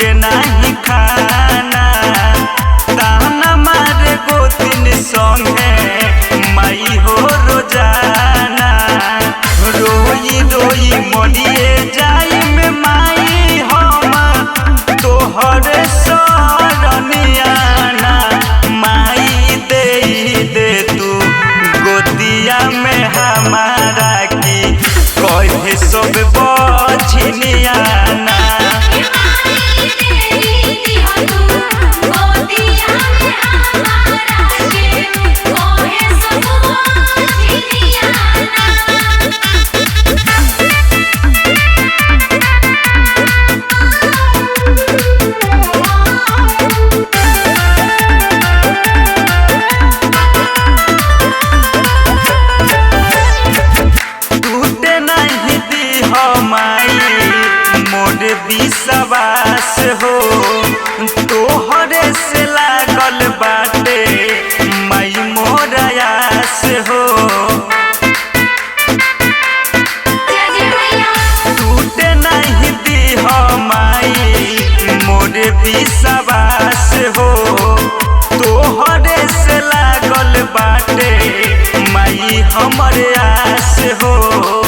ढुके नहीं खाना ताना मारे गोतिन संगे माई हो रोजाना रोई रोई मरिए जाई में माई हम तोहरे सरनियाना माई दे तू गोदिया में हमारा की कहे सब बछनियाना विश्वास हो तोहरे से लागल बाटे माई मोरयास हो टूटे नहीं दी माई मोर विश्वास हो तोहरे से लागल बाटे माई हमर आस हो।